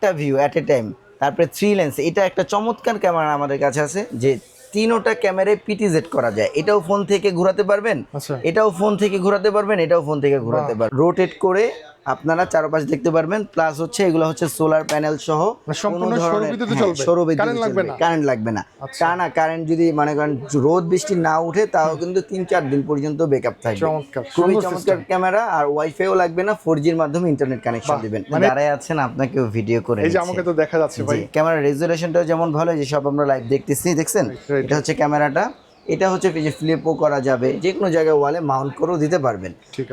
4টা view at a time. তারপরে 3 lens, এটা একটা চমৎকার ক্যামেরা আমাদের কাছে আছে যে তিনোটা ক্যামেরায় পিটিজেড করা যায়। এটাও ফোন থেকে ঘোরাতে পারবেন, আচ্ছা। এটাও ফোন থেকে ঘোরাতে পারবেন, এটাও ফোন থেকে ঘোরাতে পারবেন। রোটেট করে আপনারা চারপাশ দেখতে পারবেন। প্লাস হচ্ছে এগুলো হচ্ছে সোলার প্যানেল সহ সম্পূর্ণ সৌরবিদ্যুতে চলবে, কারেন্ট লাগবে না। কারেন্ট লাগবে না। টানা কারেন্ট যদি মনে করেন রোদ বৃষ্টি না উঠে তাও কিন্তু 3-4 দিন পর্যন্ত ব্যাকআপ থাকবে। চমৎকার, খুবই সুন্দর চমৎকার ক্যামেরা। আর ওয়াইফাইও লাগবে না, 4G-র মাধ্যমে ইন্টারনেট কানেকশন দিবেন। দাঁড়ায় আছেন আপনাকেও ভিডিও করে এই যে আমাকে তো দেখা যাচ্ছে ভাই, ক্যামেরা রেজুলেশনটাও যেমন ভালো, যে সব আমরা লাইভ দেখতেছি, দেখছেন? এটা হচ্ছে ক্যামেরাটা। এটা হচ্ছে যে ফ্লিপও করা যাবে, যে কোনো জায়গায় ওয়ালে মাউন্ট করেও দিতে পারবেন।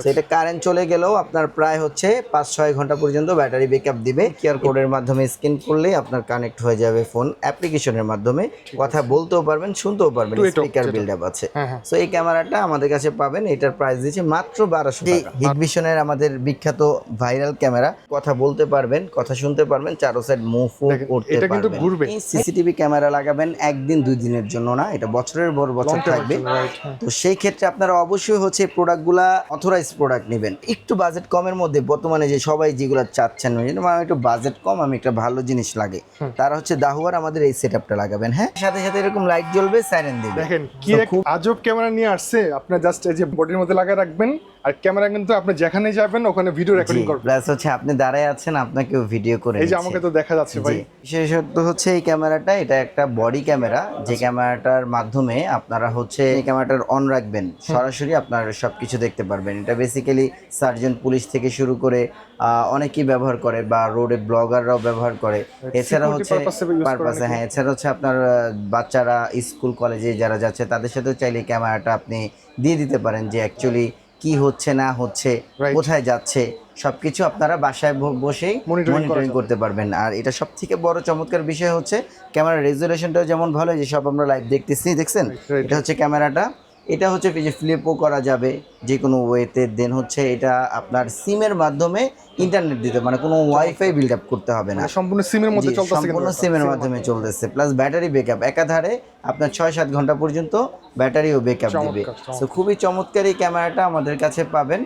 এটা কারেন্ট চলে গেলেও আপনার প্রায় হচ্ছে 5-6 ঘন্টা পর্যন্ত ব্যাটারি ব্যাকআপ দিবে। কিউআর কোডের মাধ্যমে স্ক্যান করলেই আপনার কানেক্ট হয়ে যাবে ফোন অ্যাপ্লিকেশনের মাধ্যমে। কথা বলতেও পারবেন, শুনতেও পারবেন, স্পিকার বিল্ড আপ আছে। সো এই ক্যামেরাটা আমাদের কাছে পাবেন, এটার প্রাইস দিচ্ছে মাত্র 1200 টাকা। হিগভিশনের আমাদের বিখ্যাত ভাইরাল ক্যামেরা, কথা বলতে পারবেন, কথা শুনতে পারবেন, চারো সাইড মুভ করতে পারবেন। সিসিটিভি ক্যামেরা লাগাবেন 1-2 দিনের জন্য না, এটা বছরের পর বছর থাকবে। তো সেই ক্ষেত্রে আপনারা অবশ্যই হচ্ছে প্রোডাক্টগুলা অথরাইজ প্রোডাক্ট নেবেন। একটু বাজেট কমের মধ্যে, বর্তমানে যে সবাই যেগুলো চাচ্ছেন, আমার একটু বাজেট কম, আমি একটা ভালো জিনিস লাগে, তারা হচ্ছে দাহুয়ার আমাদের এই সেটআপটা লাগাবেন। হ্যাঁ, সাথে সাথে এরকম লাইট জ্বলবে, সাইরেন দিবে। দেখেন কি এক আজব ক্যামেরা নিয়ে আসছে। আপনার জাস্ট এই যে বডির মধ্যে লাগিয়ে রাখবেন, আর ক্যামেরা কিন্তু আপনি যেখানে যাবেন ওখানে ভিডিও রেকর্ডিং করবেন। প্লাস হচ্ছে আপনি দাঁড়ায় আছেন, আপনাকেও ভিডিও করে এই যে আমাকে তো দেখা যাচ্ছে ভাই। বিশেষত হচ্ছে এই ক্যামেরাটা, এটা একটা বডি ক্যামেরা, যে ক্যামেরাটার মাধ্যমে আপনারা হচ্ছে এই ক্যামেরাটার অন রাখবেন, সরাসরি আপনারা সবকিছু দেখতে পারবেন। এটা বেসিক্যালি সার্জন, পুলিশ থেকে শুরু করে অনেকেই ব্যবহার করে, বা রোডে ব্লগাররাও ব্যবহার করে। এছাড়া হচ্ছে পারপাসে, হ্যাঁ, এছাড়া হচ্ছে আপনার বাচ্চারা স্কুল কলেজে যারা যাচ্ছে তাদের সাথেও চাইলে ক্যামেরাটা আপনি দিয়ে দিতে পারেন, যে অ্যাকচুয়ালি কি হচ্ছে না হচ্ছে, কোথায় যাচ্ছে, সবকিছু আপনারা বাসায় বসেই মনিটরিং করতে পারবেন। আর এটা সব থেকে বড় চমৎকার বিষয় হচ্ছে ক্যামেরার রেজুলেশনটাও যেমন ভালো, যে সব আমরা লাইভ দেখতেছি, দেখছেন? এটা হচ্ছে ক্যামেরাটা। এটা হচ্ছে যে ফ্লিপও করা যাবে যে কোনো ওয়েতে। দেন হচ্ছে এটা আপনার সিমের মাধ্যমে ইন্টারনেট দিতে, মানে কোনো ওয়াইফাই বিল্ড আপ করতে হবে না, সম্পূর্ণ সিমের মধ্যে চলতেছে, সম্পূর্ণ সিমের মাধ্যমে চলতেছে। প্লাস ব্যাটারি ব্যাকআপ একাধারে আপনার 6-7 ঘন্টা পর্যন্ত ব্যাটারিও ব্যাকআপ দিবে। তো খুবই চমৎকার এই ক্যামেরাটা আমাদের কাছে পাবেন।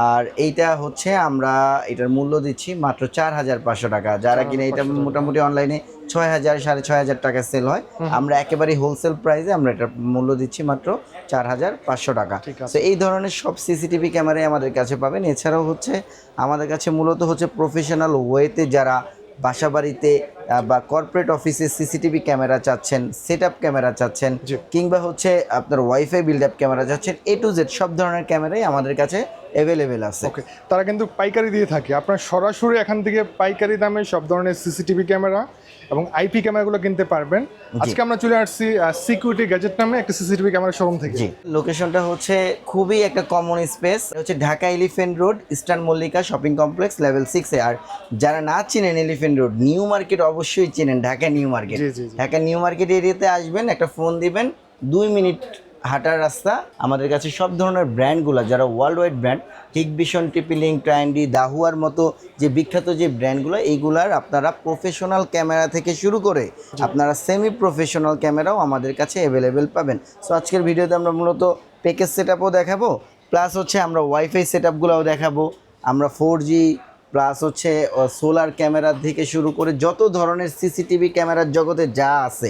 আর এইটা হচ্ছে আমরা এটার মূল্য দিচ্ছি মাত্র 4500 টাকা। যারা কিনা এটা মোটামুটি অনলাইনে 6000, 6500 টাকা সেল হয়, আমরা একেবারে হোলসেল প্রাইসে আমরা এটার মূল্য দিচ্ছি মাত্র 4500 টাকা। তো এই ধরনের সব সিসিটিভি ক্যামেরাই আমাদের কাছে পাবেন। এছাড়াও হচ্ছে আমাদের কাছে মূলত হচ্ছে প্রফেশনাল ওয়েতে যারা বাসা বাড়িতে বা কর্পোরেট অফিসে সিসিটিভি ক্যামেরা চাচ্ছেন, সেটআপ ক্যামেরা চাচ্ছেন, কিংবা হচ্ছে আপনার ওয়াইফাই বিল্ড আপ ক্যামেরা চাচ্ছেন, A to Z সব ধরনের ক্যামেরাই আমাদের কাছে অ্যাভেলেবেল আছে। ওকে, তারা কিন্তু পাইকারি দিয়ে থাকে। আপনার সরাসরি এখান থেকে পাইকারি দামে সব ধরনের সিসিটিভি ক্যামেরা এবং আইপি ক্যামেরাগুলো কিনতে পারবেন। আজকে আমরা চলে আসছি সিকিউরিটি গ্যাজেট নামে একটা সিসিটিভি ক্যামেরা শোরুম থেকে। জি, লোকেশনটা হচ্ছে খুবই একটা কমন স্পেস, হচ্ছে Dhaka Elephant Road, Eastern Mallika Shopping Complex, level 6-এ। আর যারা না চিনেন এলিফ্যান্ট রোড, নিউ মার্কেট অবশ্যই চিনেন, Dhaka New Market. Dhaka New Market এরিয়াতে আসবেন, একটা ফোন দিবেন, 2 মিনিট হাঁটার রাস্তা। আমাদের কাছে সব ধরনের ব্র্যান্ডগুলো, যারা world wide brand, Hikvision, TP Link, Tiandy, দাহুয়ার মতো যে বিখ্যাত যে ব্র্যান্ডগুলো, এইগুলার আপনারা প্রফেশনাল ক্যামেরা থেকে শুরু করে আপনারা সেমি প্রফেশনাল ক্যামেরাও আমাদের কাছে অ্যাভেলেবেল পাবেন। সো আজকের ভিডিওতে আমরা মূলত প্যাকেজ সেটআপও দেখাবো, প্লাস হচ্ছে আমরা ওয়াইফাই সেটআপগুলোও দেখাবো। আমরা 4G প্লাস হচ্ছে সোলার ক্যামেরা থেকে শুরু করে যত ধরনের সিসিটিভি ক্যামেরার জগতে যা আছে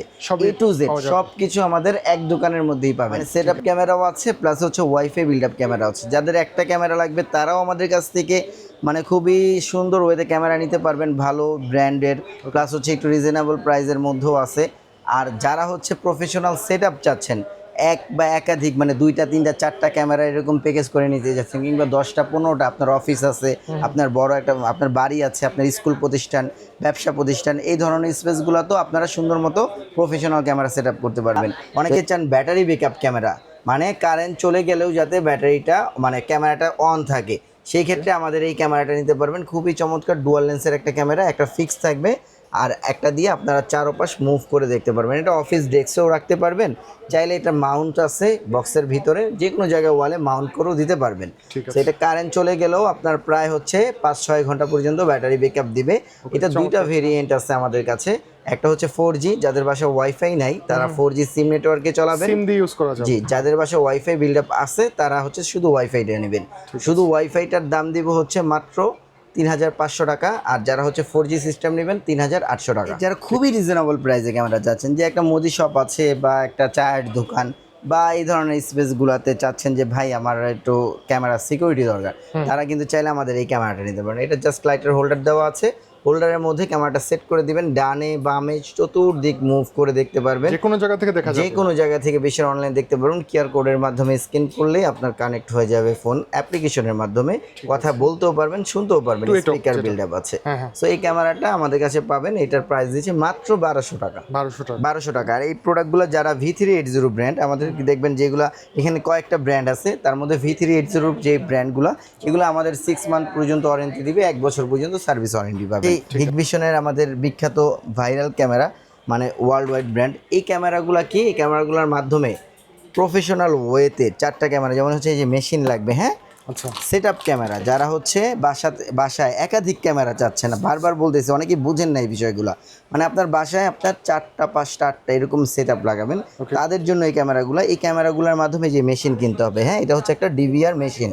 A to Z সব কিছু আমাদের এক দোকানের মধ্যেই পাবেন। সেটআপ ক্যামেরাও আছে, প্লাস হচ্ছে ওয়াইফাই বিল্ড আপ ক্যামেরা আছে। যাদের একটা ক্যামেরা লাগবে তারাও আমাদের কাছ থেকে মানে খুবই সুন্দর ওয়েতে ক্যামেরা নিতে পারবেন, ভালো ব্র্যান্ডের, প্লাস হচ্ছে একটু রিজনেবল প্রাইসের মধ্যেও আছে। আর যারা হচ্ছে প্রফেশনাল সেটআপ চাচ্ছেন, এক বা একাধিক মানে 2টা 3টা 4টা ক্যামেরা এরকম প্যাকেজ করে নিতে যাচ্ছেন, কিংবা 10টা 15টা, আপনার অফিস আছে, আপনার বড় একটা আপনার বাড়ি আছে, আপনার স্কুল প্রতিষ্ঠান, ব্যবসা প্রতিষ্ঠান, এই ধরনের স্পেসগুলো তো আপনারা সুন্দর মতো প্রফেশনাল ক্যামেরা সেট আপ করতে পারবেন। অনেকে চান ব্যাটারি ব্যাকআপ ক্যামেরা, মানে কারেন্ট চলে গেলেও যাতে ব্যাটারিটা মানে ক্যামেরাটা অন থাকে, সেই ক্ষেত্রে আমাদের এই ক্যামেরাটা নিতে পারবেন। খুবই চমৎকার ডুয়াল লেন্সের একটা ক্যামেরা, একটা ফিক্স থাকবে আর একটা দিয়ে আপনারা চারপাশ মুভ করে দেখতে পারবেন। এটা অফিস ডেস্কেও রাখতে পারবেন, চাইলে এটা মাউন্ট আছে বক্সের ভিতরে, যে কোনো জায়গায় ওয়ালে মাউন্ট করেও দিতে পারবেন। সেটা কারেন্ট চলে গেলেও আপনার প্রায় হচ্ছে 5-6 ঘন্টা পর্যন্ত ব্যাটারি ব্যাকআপ দিবে। এটা 2টা ভেরিয়েন্ট আছে আমাদের কাছে, একটা হচ্ছে 4G, যাদের বাসায় ওয়াইফাই নাই তারা 4G সিম নেটওয়ার্কে চলাবেন, সিম দিয়ে ইউজ করা যাবে। জি, যাদের বাসায় ওয়াইফাই বিল্ড আপ আছে তারা হচ্ছে শুধু ওয়াইফাইটা নেবেন। শুধু ওয়াইফাইটার দাম দিব হচ্ছে মাত্র 3,500 টাকা, আর যারা হচ্ছে 4G সিস্টেম নেবেন 3,800 টাকা। যারা খুবই রিজনেবল প্রাইসে ক্যামেরা চাচ্ছেন, যে একটা মুদি শপ আছে বা একটা চায়ের দোকান বা এই ধরনের স্পেসগুলোতে চাচ্ছেন যে ভাই আমার একটু ক্যামেরা সিকিউরিটি দরকার, তারা কিন্তু চাইলে আমাদের এই ক্যামেরাটা নিতে পারেন। এটা জাস্ট লাইটের হোল্ডার দেওয়া আছে, হোল্ডারের মধ্যে ক্যামেরাটা সেট করে দিবেন, ডানে বামে চতুর্দিক মুভ করে দেখতে পারবেন, যে কোনো জায়গা থেকে দেখা যাবে, যে কোনো জায়গা থেকে বেশির অনলাইন দেখতে পারবেন। কিউআর কোডের মাধ্যমে স্ক্যান করলে আপনার কানেক্ট হয়ে যাবে ফোন, অ্যাপ্লিকেশনের মাধ্যমে কথা বলতেও পারবেন, শুনতেও পারবেন, স্পিকার বিল্ড আপ আছে। সো এই ক্যামেরাটা আমাদের কাছে পাবেন, এটার প্রাইস দিচ্ছে মাত্র 1,200 টাকা। 1,200 টাকা। আর এই প্রোডাক্টগুলো যারা V380 ব্র্যান্ড, আমাদের দেখবেন যেগুলো এখানে কয়েকটা ব্র্যান্ড আছে, তার মধ্যে V380 যে ব্র্যান্ডগুলো, এগুলো আমাদের 6 মান্থ পর্যন্ত ওয়ারেন্টি দিবে, 1 বছর পর্যন্ত সার্ভিস ওয়ারেন্টি পাবে। এই হিগভিশনের আমাদের বিখ্যাত ভাইরাল ক্যামেরা, মানে ওয়ার্ল্ড ওয়াইড ব্র্যান্ড। এই ক্যামেরাগুলো কি, এই ক্যামেরাগুলোর মাধ্যমে প্রফেশনাল ওয়েতে 4টা ক্যামেরা, যেমন হচ্ছে এই যে মেশিন লাগবে, হ্যাঁ আচ্ছা, সেট আপ ক্যামেরা, যারা হচ্ছে বাসায় একাধিক ক্যামেরা চাচ্ছে না, বারবার বলতেছে, অনেকেই বুঝেন না এই বিষয়গুলো, মানে আপনার বাসায় আপনার 4টা 5টা 8টা এরকম সেট আপ লাগাবেন, তাদের জন্য এই ক্যামেরাগুলো। এই ক্যামেরাগুলোর মাধ্যমে যে মেশিন কিনতে হবে, হ্যাঁ এটা হচ্ছে একটা ডিভিআর মেশিন।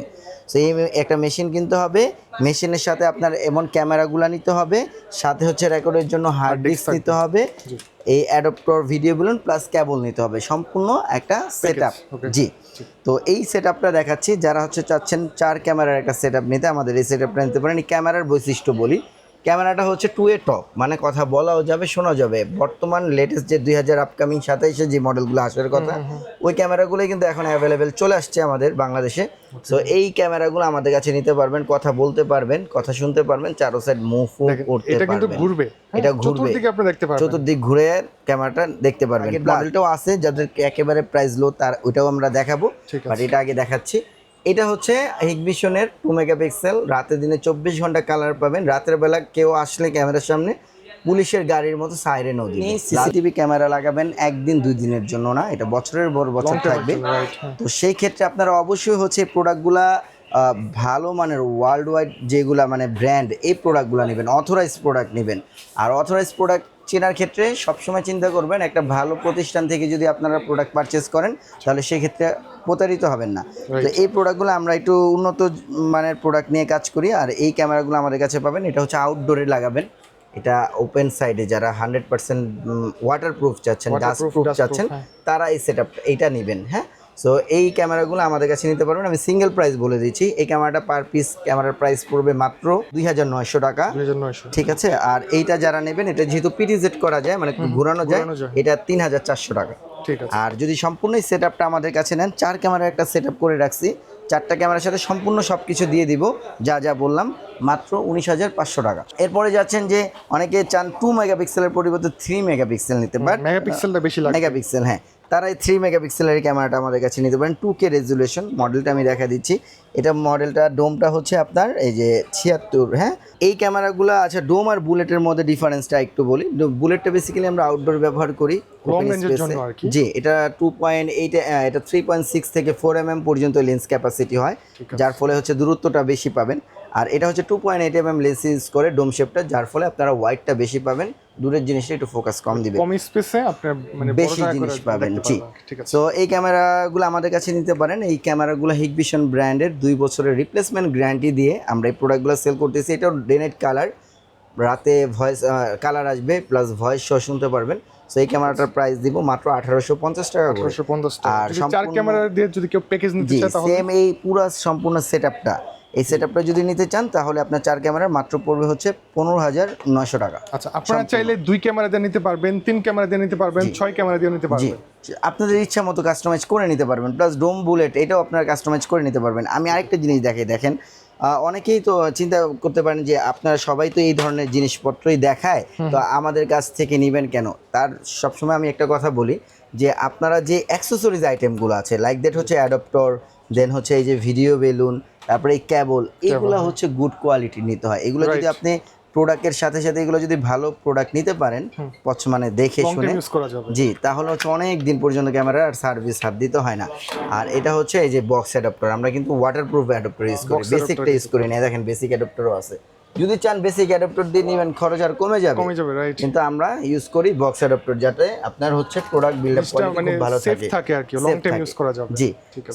সো এই একটা মেশিন কিনতে হবে, মেশিনের সাথে আপনার এমন ক্যামেরাগুলো নিতে হবে, সাথে হচ্ছে রেকর্ডের জন্য হার্ড ডিস্ক নিতে হবে, এই অ্যাডাপ্টর ভিডিও বলুন প্লাস কেবল নিতে হবে, সম্পূর্ণ একটা সেট আপ। জি, তো এই সেট আপটা দেখাচ্ছি, যারা হচ্ছে চাচ্ছেন 4 ক্যামেরার একটা সেট আপ নিতে, আমাদের এই সেট আপটা নিতে পারেন। এই ক্যামেরার বৈশিষ্ট্য বলি, ক্যামেরাটা হচ্ছে 2A টক, মানে কথা বলাও যাবে, শোনা যাবে। বর্তমান লেটেস্ট যে 2000 আপকামিং 27-এ যে মডেলগুলো আসার কথা, ওই ক্যামেরাগুলোই কিন্তু এখন অ্যাভেলেবেল চলে আসছে আমাদের বাংলাদেশে। তো এই ক্যামেরাগুলো আমাদের কাছে নিতে পারবেন, কথা বলতে পারবেন, কথা শুনতে পারবেন, চারো সাইড মুভ করতে পারবেন। এটা কিন্তু ঘুরবে, এটা ঘুরবে, চতুর্দিকে আপনি দেখতে পারবেন, চতুর্দিক ঘুরে ক্যামেরাটা দেখতে পারবেন। মডেলটাও আছে যাদের একেবারে প্রাইস লো, তার ওইটাও আমরা দেখাবো, বাট এটা আগে দেখাচ্ছি। এটা হচ্ছে হিগভিশনের 2 মেগাপিক্সেল, রাতে দিনে 24 ঘন্টা কালার পাবেন। রাতের বেলা কেউ আসলে ক্যামেরার সামনে পুলিশের গাড়ির মতো সাইরেনও দিবে। সিসিটিভি ক্যামেরা লাগাবেন 1 দিন 2 দিনের জন্য না, এটা বছরের পর বছর থাকবে। তো সেই ক্ষেত্রে আপনারা অবশ্যই হচ্ছে প্রোডাক্টগুলা ভালো মানের ওয়ার্ল্ড ওয়াইড যেগুলা মানে ব্র্যান্ড, এই প্রোডাক্টগুলো নেবেন, অথরাইজ প্রোডাক্ট নেবেন। আর অথরাইজ প্রোডাক্ট চেনার ক্ষেত্রে সবসময় চিন্তা করবেন, একটা ভালো প্রতিষ্ঠান থেকে যদি আপনারা প্রোডাক্ট পারচেস করেন, তাহলে সেক্ষেত্রে প্রতারিত হবেন না। তো এই প্রোডাক্টগুলো আমরা একটু উন্নত মানের প্রোডাক্ট নিয়ে কাজ করি। আর এই ক্যামেরাগুলো আমাদের কাছে পাবেন, এটা হচ্ছে আউটডোরে লাগাবেন, এটা ওপেন সাইডে যারা 100% ওয়াটারপ্রুফ চাচ্ছেন, ডাস্টপ্রুফ চাচ্ছেন, তারা এই সেট আপটা এইটা নেবেন। হ্যাঁ, সো এই ক্যামেরাগুলো আমাদের কাছে নিতে পারবেন। আমি সিঙ্গেল প্রাইস বলে দিচ্ছি, এই ক্যামেরাটা পার পিস ক্যামেরার প্রাইস পড়বে মাত্র 2,900 টাকা। ঠিক আছে, আর এইটা যারা নেবেন, এটা যেহেতু পিটিজেড করা যায়, মানে ঘোরানো যায়, এটা 3,400 টাকা। আর যদি সম্পূর্ণ সেট আপটা আমাদের কাছে নেন, 4 ক্যামেরার একটা সেট আপ করে রাখছি, 4টা ক্যামেরার সাথে সম্পূর্ণ সব কিছু দিয়ে দিব, যা যা বললাম, মাত্র 19,500 টাকা। এরপরে যাচ্ছেন যে অনেকে চান 2 মেগাপিক্সেলের পরিবর্তে 3 মেগাপিক্সেল নিতে পারেন, মেগাপিক্সেলটা বেশি লাগে, মেগাপিক্সেল, হ্যাঁ, তারা এই 3 মেগাপিক্সেলের ক্যামেরাটা আমাদের কাছে নিতে পারেন। 2K রেজুলেশন, মডেলটা আমি দেখা দিচ্ছি, এটা মডেলটা ডোমটা হচ্ছে আপনার এই যে 76। হ্যাঁ, এই ক্যামেরাগুলো আচ্ছা, ডোম আর বুলেটের মধ্যে ডিফারেন্সটা একটু বলি। বুলেটটা বেসিক্যালি আমরা আউটডোর ব্যবহার করি, লং রেঞ্জের জন্য আর কি। জি, এটা 2.8, এটা 3.6 থেকে 4 mm পর্যন্ত লেন্স ক্যাপাসিটি হয়, যার ফলে হচ্ছে দূরত্বটা বেশি পাবেন। আর এটা হচ্ছে 2.8 mm লেন্স ইউজ করে ডোম শেপটা, যার ফলে আপনারা ওয়াইডটা বেশি পাবেন, দূরের জিনিসটা একটু ফোকাস কম দিবে, কম স্পেসে আপনি মানে বেশি জিনিস পাবেন। জি, সো এই ক্যামেরাগুলো আমাদের কাছে নিতে পারেন। এই ক্যামেরাগুলো হিগভিশন ব্র্যান্ডের 2 বছরের রিপ্লেসমেন্ট গ্যারান্টি দিয়ে আমরা এই প্রোডাক্টগুলো সেল করতেছি। এটাও ডে নাইট কালার, রাতে ভয়েস কালার আসবে প্লাস ভয়েস সহ শুনতে পারবেন। সো এই ক্যামেরাটার প্রাইস দিব মাত্র 1850 টাকা করে। 1850 টাকা। আর 4 ক্যামেরা দিয়ে যদি কেউ প্যাকেজ নিতে চায়, তাহলে সেম এই পুরো সম্পূর্ণ সেটআপটা, এই সেটআপটা যদি নিতে চান, তাহলে আপনার 4 ক্যামেরার মাত্র পড়বে হচ্ছে 15,900 টাকা। আচ্ছা, আপনারা চাইলে 2 ক্যামেরা দিয়ে নিতে পারবেন, 3 ক্যামেরা দিয়ে নিতে পারবেন, 6 ক্যামেরা দিয়ে নিতে পারবেন। আপনাদের ইচ্ছা মতো কাস্টমাইজ করে নিতে পারবেন, প্লাস ডোম বুলেট এটাও আপনারা কাস্টমাইজ করে নিতে পারবেন। আমি আরেকটা জিনিস দেখেন, অনেকেই তো চিন্তা করতে পারেন যে আপনারা সবাই তো এই ধরনের জিনিসপত্রই দেখায়, তো আমাদের কাছ থেকে নেবেন কেন? তার সবসময় আমি একটা কথা বলি যে আপনারা যে অ্যাক্সেসরিজ আইটেমগুলো আছে, লাইক দ্যাট হচ্ছে অ্যাডাপ্টর, দেন হচ্ছে এই যে ভিডিও বেলুন, তারপরে এই কেবল, এগুলো হচ্ছে গুড কোয়ালিটি নিতে হয়। এগুলো যদি আপনি প্রোডাক্টের সাথে সাথে এগুলো যদি ভালো প্রোডাক্ট নিতে পারেন, মানে দেখে শুনে, জি, তাহলে হচ্ছে অনেক দিন পর্যন্ত ক্যামেরা আর সার্ভিস হাত দিতে হয় না। আর এটা হচ্ছে এই যে বক্স অ্যাডাপ্টার, আমরা কিন্তু ওয়াটারপ্রুফ অ্যাডাপ্টার ইউজ করি, বেসিকটা ইউজ করি না। দেখেন বেসিক অ্যাডাপ্টারও আছে, যদি চান বেসিক অ্যাডাপ্টার দিয়ে নেবেন, খরচ আর কমে যাবে, কিন্তু আমরা ইউজ করি বক্স অ্যাডাপ্টার, যাতে আপনার হচ্ছে প্রোডাক্ট বিল্ড আপ কোয়ালিটি খুব ভালো থাকে আর কি, লং টাইম ইউজ করা যাবে। জি,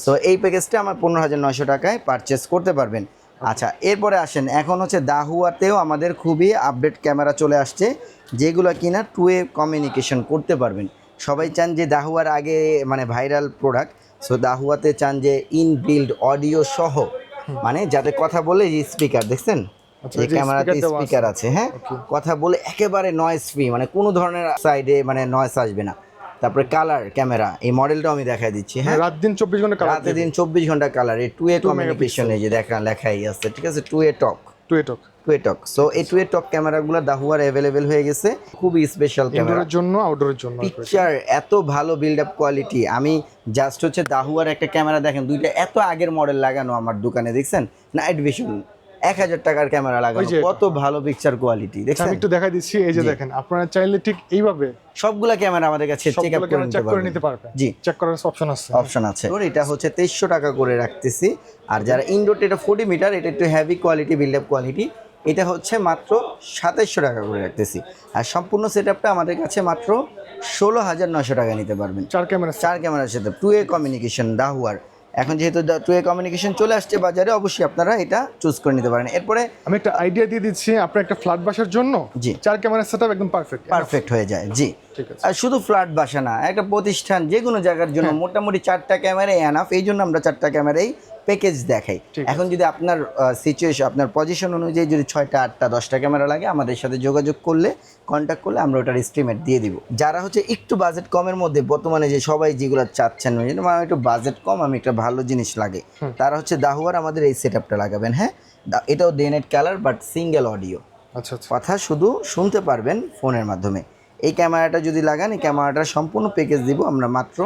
সো এই প্যাকেজটা আমার 15,900 টাকায় পারচেজ করতে পারবেন। আচ্ছা, এরপরে আসেন, এখন হচ্ছে দাহুয়াতেও আমাদের খুবই আপডেট ক্যামেরা চলে আসছে, যেগুলো কিনা 2 ওয়ে কমিউনিকেশন করতে পারবেন। সবাই চান যে দাহুয়ার আগে মানে ভাইরাল প্রোডাক্ট, সো দাহুয়াতে চান যে ইনবিল্ড অডিও সহ, মানে যাতে কথা বলে যে স্পিকার দেখছেন, আচ্ছা, যে যে ক্যামেরাতে speaker দেওয়া স্পিকার আছে। আছে, হ্যাঁ, Okay. কথা বলে একেবারে নয়েজ ফ্রি, মানে কোনো ধরনের সাইডে মানে নয়েজ আসবে না। তারপরে কালার ক্যামেরা, এই মডেলটাও আমি দেখাই দিচ্ছি, হ্যাঁ, রাত দিন 24 ঘন্টা কালার রাতে দিন 24 ঘন্টা কালার, এই 2 ওয়ে 2 কমিউনিকেশন, এই যে দেখা লেখাই আছে, ঠিক আছে, 2 ওয়ে টক, 2 এটক 2 ওয়ে টক। সো এই 2 ওয়ে টক ক্যামেরাগুলো দাহুয়ার অ্যাভেলেবেল হয়ে গেছে, খুবই স্পেশাল ক্যামেরা। ইনডোরের জন্য আউটডোরের জন্য পিকচার এত ভালো বিল্ড আপ কোয়ালিটি, আমি জাস্ট হচ্ছে দাহুয়ার একটা ক্যামেরা দেখেন, দুইটা এত আগের মডেল লাগানো আমার দোকানে, দেখছেন নাইট ভিশন 1000 টাকার ক্যামেরা লাগানো, ওই যে কত ভালো পিকচার কোয়ালিটি আমি দেখছেন। একটু দেখাই দিচ্ছি, এই যে দেখেন, আপনারা চাইলে ঠিক এইভাবে সবগুলা ক্যামেরা আমাদের কাছে চেক আপ করে চেক করে নিতে নিতে পারবেন। পারবেন। জি, চেক করার অপশন আছে। অপশন আছে। তো এটা হচ্ছে 2300 টাকা করে রাখতেছি। আর যারা ইনডোরটা, এটা 40 মিটার, এটা একটু heavy quality build up quality, এটা হচ্ছে মাত্র 2700 টাকা করে রাখতেছি। আর সম্পূর্ণ সেটআপটা আমাদের কাছে মাত্র 16900 টাকা নিতে পারবেন। 4 ক্যামেরা 4 ক্যামেরার সাথে 2 ওয়ে কমিউনিকেশন দাহুয়ার। এখন যেহেতু 2 ওয়ে কমিউনিকেশন চলে আসছে বাজারে, অবশ্যই আপনারা এটা চুজ করে নিতে পারেন। এরপরে আমি একটা আইডিয়া দিয়ে দিচ্ছি, আপনার একটা ফ্ল্যাট বাসার জন্য জি। 4 ক্যামেরা সেটআপ একদম পারফেক্ট। পারফেক্ট হয়ে যায়, জি। ঠিক আছে। আর শুধু ফ্ল্যাট বাসা না, একটা প্রতিষ্ঠান যে কোনো জায়গার জন্য মোটামুটি 4টা ক্যামেরাই এনাফ। এই জন্য আমরা 4টা ক্যামেরাই প্যাকেজ দেখাই। ঠিক এখন যদি আপনার সিচুয়েশন, আপনার পজিশন অনুযায়ী যদি 6টা 8টা 10টা ক্যামেরা লাগে, আমাদের সাথে যোগাযোগ করলে, কন্ট্যাক্ট করলে আমরা ওটার এস্টিমেট দিয়ে দিব। যারা হচ্ছে একটু বাজেট কমের মধ্যে, বর্তমানে যে সবাই যেগুলো চাচ্ছেন, আমার একটু বাজেট কম, আমি একটা ভালো জিনিস লাগে, তারা হচ্ছে দাহুয়ার আমাদের এই সেটআপটা লাগাবেন। হ্যাঁ, এটাও day night colour, but single audio, আচ্ছা আচ্ছা। কথা শুধু শুনতে পারবেন ফোনের মাধ্যমে। এই ক্যামেরাটা যদি লাগান, এই ক্যামেরাটার সম্পূর্ণ প্যাকেজ দিব আমরা মাত্র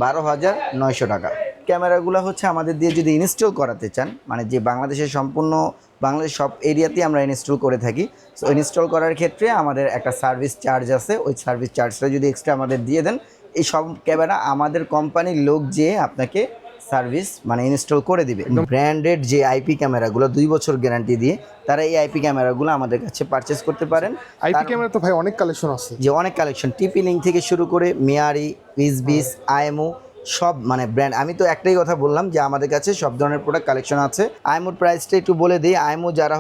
12,900 টাকা। ক্যামেরাগুলো হচ্ছে আমাদের দিয়ে যদি ইনস্টল করাতে চান, মানে যে বাংলাদেশের সম্পূর্ণ বাংলাদেশ সব এরিয়াতেই আমরা ইনস্টল করে থাকি, সো ইনস্টল করার ক্ষেত্রে আমাদের একটা সার্ভিস চার্জ আছে, ওই সার্ভিস চার্জটা যদি এক্সট্রা আমাদের দিয়ে দেন, এই সব ক্যামেরা আমাদের কোম্পানির লোক যেয়ে আপনাকে সার্ভিস মানে ইনস্টল করে দিবে। ব্র্যান্ডেড যে আইপি ক্যামেরাগুলো 2 বছর গ্যারান্টি দিয়ে, তারা এই আইপি ক্যামেরাগুলো আমাদের কাছে পারচেস করতে পারেন। আইপি ক্যামেরা তো ভাই অনেক কালেকশন আছে, যে অনেক কালেকশন, টিপি লিঙ্ক থেকে শুরু করে মিয়ারি, উইজবিস, আইএমও, সব মানে ব্র্যান্ড। আমি তো একটাই কথা বললাম যে আমাদের কাছে সব ধরনের প্রোডাক্ট কালেকশন আছে। আইএমওর প্রাইসটা একটু বলে দিই। আইএমও যারা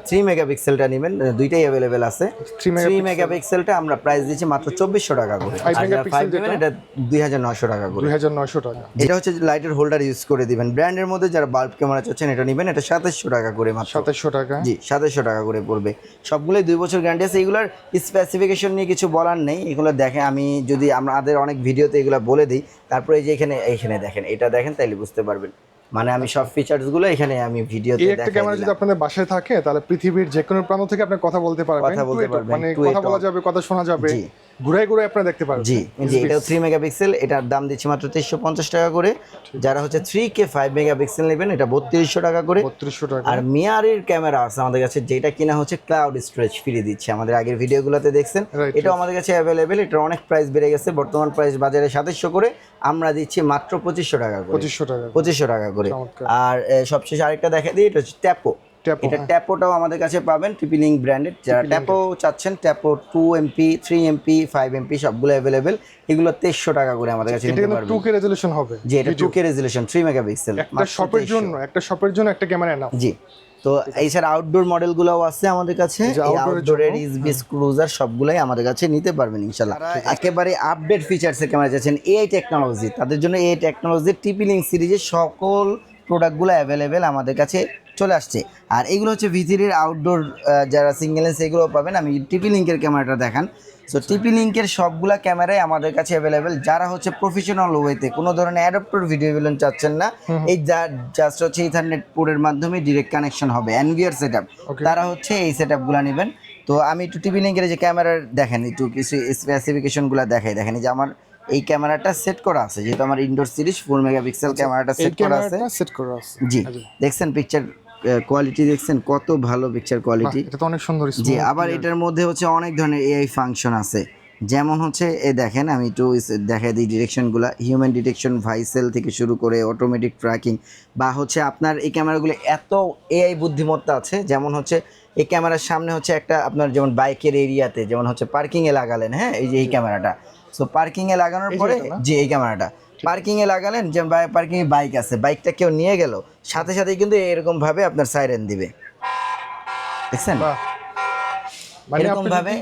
3 মেগাপিক্সেলটা নেবেন, দুইটাই অ্যাভেলেবেল আছে। 3 মেগাপিক্সেলটা আমরা প্রাইস দিচ্ছি মাত্র 2400 টাকা করে, আর যারা 5 নেবেন এটা 2900 টাকা করে। 2900 টাকা। এটা হচ্ছে লাইটের হোল্ডার ইউজ করে দিবেন। ব্র্যান্ডের মধ্যে যারা বাল্ব ক্যামেরা চাচ্ছেন এটা নেবেন, এটা 2700 টাকা করে মাত্র। 2700 টাকা, জি, 2700 টাকা করে পড়বে। সবগুলোই 2 বছর গ্যারান্টি আছে। এগুলোর স্পেসিফিকেশন নিয়ে কিছু বলার নেই, এগুলো দেখে আমি যদি আমাদের অনেক ভিডিওতে এগুলো বলে দিই, তারপরে এই যে এখানে দেখেন, এটা দেখেন, তাইলে বুঝতে পারবেন। মানে আমি সব ফিচারসগুলো এখানে আমি ভিডিওতে এই একটা দেখাই ক্যামেরা যদি দিলাম। আপনাদের বাসায় থাকে, তাহলে পৃথিবীর যে কোনো প্রান্ত থেকে আপনি কথা বলতে পারবেন। কথা বলতে পারবেন, মানে টু কথা এ বলা টক। যাবে, কথা শোনা যাবে, জি। ঘুরাই ঘুরাই আপনারা দেখতে পারবেন। জি, এটাও 3 মেগাপিক্সেল, এটার দাম দিচ্ছি মাত্র 2350 টাকা করে। যারা হচ্ছে 3K 5 মেগাপিক্সেল নেবেন, এটা 3200 টাকা করে। 3200 টাকা। আর মিয়ারের ক্যামেরা আছে আমাদের কাছে, যেটা কিনা হচ্ছে ক্লাউড স্টোরেজ ফ্রি দিচ্ছে, আমাদের আগের ভিডিওগুলোতে দেখছেন। Right, এটাও আমাদের কাছে অ্যাভেলেবেল। এটার অনেক প্রাইস বেড়ে গেছে, বর্তমান প্রাইস বাজারে 2700 করে, আমরা দিচ্ছি মাত্র 2500 টাকা করে। 2500 টাকা। 2500 টাকা করে। চমৎকার। আর সবশেষে আরেকটা দেখা দিই, এটা হচ্ছে ট্যাপো। ট্যাপো, এটা হ্যাঁ। ট্যাপোটাও আমাদের কাছে পাবেন, ট্রিপল লিঙ্ক ব্র্যান্ডেড। যারা ট্যাপো চাচ্ছেন, ট্যাপো 2MP, 3MP, 5MP সবগুলো অ্যাভেলেবেল। এগুলো 2300 টাকা করে আমাদের কাছে এটা নিতে কিন্তু পারবেন। 2K রেজোলিউশন হবে। জি, এটা 2K রেজোলিউশন, 3 মেগাপিক্সেল। একটা শপের জন্য একটা ক্যামেরা নাও। জি। তো এই ছাড়া আউটডোর মডেলগুলোও আছে আমাদের কাছে। যে এই outdoor এর আউটডোরের জন্য, ইসবিস ক্রুজার সবগুলাই আমাদের কাছে নিতে পারবেন ইনশাআল্লাহ। একেবারে আপডেট ফিচারসের ক্যামেরা চাচ্ছেন, এআই টেকনোলজি, তাদের জন্য এআই টেকনোলজির টিপি লিঙ্ক সিরিজের সকল প্রোডাক্টগুলো অ্যাভেলেবেল আমাদের কাছে চলে আসছে। আর এগুলো হচ্ছে ভিজিরির আউটডোর, যারা সিঙ্গেল লেন্স এগুলো পাবেন। আমি টিপি লিঙ্কের ক্যামেরাটা দেখান। সো টিপি লিঙ্কের সবগুলা ক্যামেরাই আমাদের কাছে অ্যাভেলেবেল। যারা হচ্ছে প্রফেশনাল ওয়েতে কোনো ধরনের অ্যাডাপ্টর ভিডিও বিলন চাচ্ছেন না, এই জাস্ট হচ্ছে ইথারনেট পোর্টের মাধ্যমে ডিরেক্ট কানেকশন হবে, এনভিআর সেটআপ, তারা হচ্ছে এই সেটআপগুলো নেবেন। তো আমি একটু টিপি লিঙ্কের যে ক্যামেরার দেখেন, একটু কিছু স্পেসিফিকেশনগুলো দেখাই। দেখেন এই যে আমার এই ক্যামেরাটা সেট করা আছে, যেহেতু আমার ইনডোর সিরিজ 4 মেগাপিক্সেল ক্যামেরাটা এই সেট করা আছে। ক্যামেরাটা সেট করা আছে। জি, দেখছেন পিকচার কোয়ালিটি, দেখছেন কত ভালো পিকচার কোয়ালিটি। এটা তো অনেক সুন্দর। জি, আবার এটার মধ্যে হচ্ছে অনেক ধরনের এআই ফাংশন আছে। যেমন হচ্ছে দেখেন, আমি একটু দেখাই দিই ডিরেকশনগুলো। হিউম্যান ডিটেকশন, ভাইসেল থেকে শুরু করে অটোমেটিক ট্র্যাকিং, বা হচ্ছে আপনার এই ক্যামেরাগুলো এত এআই বুদ্ধিমত্তা আছে। যেমন হচ্ছে এই ক্যামেরার সামনে হচ্ছে একটা আপনার যেমন বাইকের এরিয়াতে, যেমন হচ্ছে পার্কিংয়ে লাগালেন, হ্যাঁ, এই যে এই ক্যামেরাটা, সো পার্কিংয়ে লাগানোর পরে যে এই ক্যামেরাটা, পার্কিং এ লাগালেন, যে পার্কিং এ বাইক আছে, বাইকটা কেউ নিয়ে গেল, সাথে সাথে কিন্তু এরকম ভাবে আপনার সাইরেন দিবে, দেখছেন? বাহ, মানে এরকম আপনি ভাবে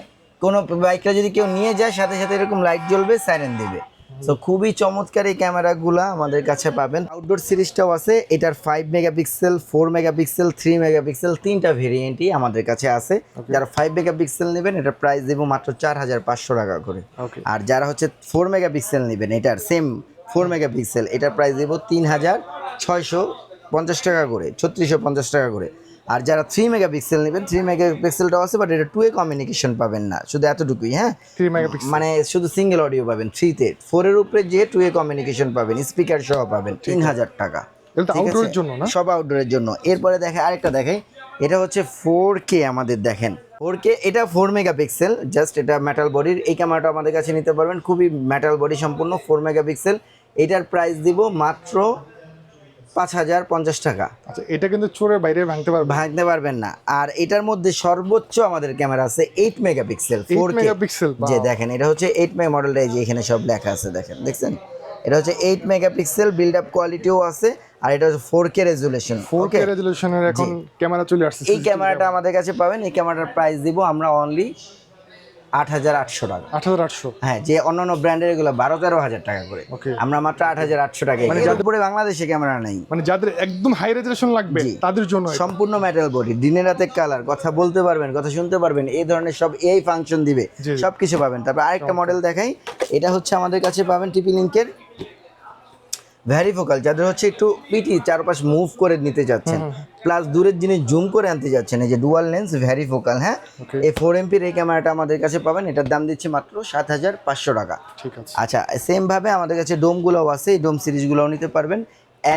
কোনো বাইকটা যদি কেউ নিয়ে যায়, সাথে সাথে এরকম লাইট জ্বলবে, সাইরেন দিবে। তো খুবই চমৎকার এই ক্যামেরাগুলো আমাদের কাছে পাবেন। আউটডোর সিরিজটাও আছে, এটার 5 মেগাপিক্সেল, 4 মেগাপিক্সেল, 3 মেগাপিক্সেল, তিনটা ভেরিয়েন্টই আমাদের কাছে আছে। যারা 5 মেগাপিক্সেল নেবেন এটার প্রাইস দেবো মাত্র 4500 টাকা করে। ওকে, আর যারা হচ্ছে 4 মেগাপিক্সেল নেবেন, এটার সেম 4 মেগাপিক্সেল, এটার প্রাইস দেবো 3650 টাকা করে, 3650 টাকা করে। আর যারা 3 মেগাপিক্সেল নেবেন, 3 মেগাপিক্সেলটাও আছে, বাট এটা 2 এ কমিউনিকেশন পাবেন না, শুধু এতটুকুই। হ্যাঁ, 3 মেগাপিক্সেল মানে শুধু সিঙ্গেল অডিও পাবেন 3-তে। 4 এর উপরে যে 2 এ কমিউনিকেশন পাবেন, স্পিকার সহ পাবেন 3000 টাকা। এটা তো ঠিক আছে? আউটডোরের জন্য না? সব আউটডোরের জন্য। এরপরে দেখে আরেকটা দেখাই, এটা হচ্ছে 4K আমাদের, দেখেন 4K, এটা 4 মেগাপিক্সেল, জাস্ট এটা মেটাল বডির। এই ক্যামেরাটা আমাদের কাছে নিতে পারবেন, খুবই মেটাল বডি সম্পূর্ণ, 4 মেগাপিক্সেল। এটার প্রাইস দিব মাত্র 5050 টাকা। আচ্ছা, এটা কিন্তু চোরের বাইরে ভাঙতে পারবে, ভাঙতে পারবেন না। আর এটার মধ্যে সর্বোচ্চ আমাদের ক্যামেরা আছে 8 মেগাপিক্সেল, 8 মেগাপিক্সেল। যে দেখেন এটা হচ্ছে 8 মেগা মডেলটা, এই যে এখানে সব লেখা আছে, দেখছেন? এটা হচ্ছে 8 মেগাপিক্সেল, বিল্ড আপ কোয়ালিটিও আছে, আর এটা হচ্ছে 4K রেজুলেশন। 4K রেজুলেশনের এখন ক্যামেরা চলে আসছে। এই ক্যামেরাটা আমাদের কাছে পাবেন। এই ক্যামেরাটার প্রাইস দিব আমরা অনলি 8800 টাকা। 8800। হ্যাঁ, যে অন্যান্য ব্র্যান্ডের এগুলো 12-13 হাজার টাকা করে, ওকে, আমরা মাত্র 8800 টাকায়। মানে যাদের উপরে বাংলাদেশে ক্যামেরা নেই, মানে যাদের একদম হাই রেজুলেশন লাগবে তাদের জন্য সম্পূর্ণ মেটাল বডি, দিনে রাতে কালার, কথা বলতে পারবেন, কথা শুনতে পারবেন, এই ধরনের সব এই ফাংশন দিবে, সবকিছু পাবেন। তারপর আরেকটা মডেল দেখাই, এটা হচ্ছে আমাদের কাছে পাবেন টিপি লিংকের ভ্যারিফোকাল, যাদের হচ্ছে একটু পিটি চারপাশ মুভ করে নিতে যাচ্ছেন, প্লাস দূরের জিনিস জুম করে আনতে যাচ্ছেন, এই যে ডুয়াল লেন্স ভ্যারিফোকাল। হ্যাঁ, এই 4 MP এই ক্যামেরাটা আমাদের কাছে পাবেন, এটার দাম দিচ্ছি মাত্র 7500 টাকা। ঠিক আছে। আচ্ছা, সেম ভাবে আমাদের কাছে ডোমগুলোও আছে, এই ডোম সিরিজগুলোও নিতে পারবেন।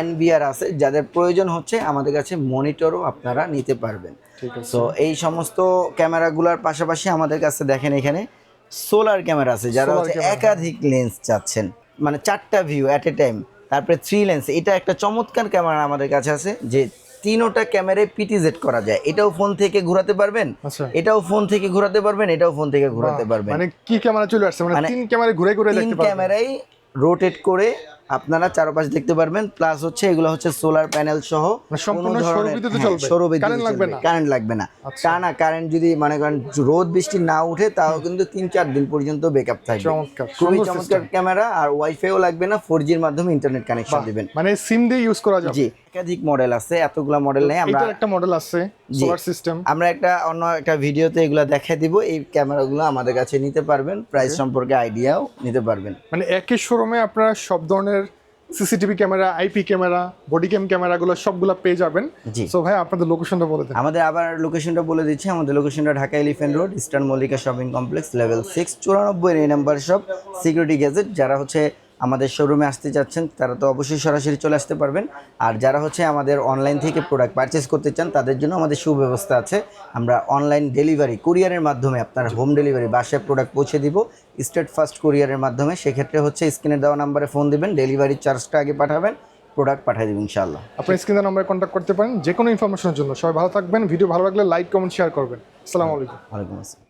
NVR আছে, যাদের প্রয়োজন হচ্ছে আমাদের কাছে মনিটরও আপনারা নিতে পারবেন। ঠিক আছে। তো এই সমস্ত ক্যামেরাগুলোর পাশাপাশি আমাদের কাছে দেখেন এখানে সোলার ক্যামেরা আছে, যারা হচ্ছে একাধিক লেন্স চাচ্ছেন, মানে 4টা ভিউ অ্যাট এ টাইম, তারপরে 3 লেন্স। এটা একটা চমৎকার ক্যামেরা আমাদের কাছে আছে, যে 3টা ক্যামেরায় পিটিজেড করা যায়। এটাও ফোন থেকে ঘোরাতে পারবেন, এটাও ফোন থেকে ঘোরাতে পারবেন, এটাও ফোন থেকে ঘোরাতে পারবেন। মানে কি ক্যামেরা চলে আসছে, মানে 3 ক্যামেরা ঘুরে ঘুরে দেখতে পারবেন, 3 ক্যামেরাই রোটেট করে আপনারা চারপাশ দেখতে পারবেন। প্লাস হচ্ছে এগুলো হচ্ছে সোলার প্যানেল সহ, সম্পূর্ণ সৌরবিদ্যুতে চলবে, কারেন্ট লাগবে না। কারেন্ট লাগবে না, টানা কারেন্ট যদি মনে করেন রোদ বৃষ্টি না উঠে, তাও কিন্তু 3-4 দিন পর্যন্ত ব্যাকআপ থাকবে। খুবই চমৎকার ক্যামেরা। আর ওয়াইফাইও লাগবে না, 4G এর মাধ্যমে ইন্টারনেট কানেকশন দিবেন, মানে সিম দিয়ে ইউজ করা যাবে। জি, একাধিক মডেল আছে, এতগুলা মডেল নেই। আমরা একটা মডেল আছে সোলার সিস্টেম, আমরা অন্য একটা ভিডিওতে এগুলা দেখাই দিব। এই ক্যামেরাগুলো আমাদের কাছে নিতে পারবেন, প্রাইস সম্পর্কে আইডিয়াও নিতে পারবেন। মানে একই শোরুমে আপনারা সব ধরনের CCTV camera, IP camera, body cam ক্যামেরাগুলো সবগুলো পেয়ে যাবেন। সো ভাই, আপনাদের লোকেশনটা বলে দেন। আমাদের আবার লোকেশনটা বলে দিচ্ছি। আমাদের লোকেশনটা Dhaka Elephant Road, Eastern Mallika Shopping Complex, level 6, 94 এই নাম্বার শপ, সিকিউরিটি গ্যাজেট। যারা হচ্ছে আমাদের শোরুমে আসতে চাচ্ছেন তারা তো অবশ্যই সরাসরি চলে আসতে পারবেন। আর যারা হচ্ছে আমাদের অনলাইন থেকে প্রোডাক্ট পারচেস করতে চান, তাদের জন্য আমাদের সুব্যবস্থা আছে। আমরা অনলাইন ডেলিভারি, কুরিয়ারের মাধ্যমে আপনার হোম ডেলিভারি বাসায় প্রোডাক্ট পৌঁছে দিব, স্টেট ফার্স্ট কুরিয়ারের মাধ্যমে। সেক্ষেত্রে হচ্ছে স্ক্রিনে দেওয়া নাম্বারে ফোন দিবেন, ডেলিভারি চার্জটা আগে পাঠাবেন, প্রোডাক্ট পাঠিয়ে দেবেন ইনশাআল্লাহ। আপনি স্ক্রিনের নাম্বারে কন্ট্যাক্ট করতে পারেন যে কোনো ইনফরমেশনের জন্য। সবাই ভালো থাকবেন, ভিডিও ভালো লাগলে লাইক, কমেন্ট, শেয়ার করবেন। আসসালামু আলাইকুম। ওয়ালাইকুম আসসালাম।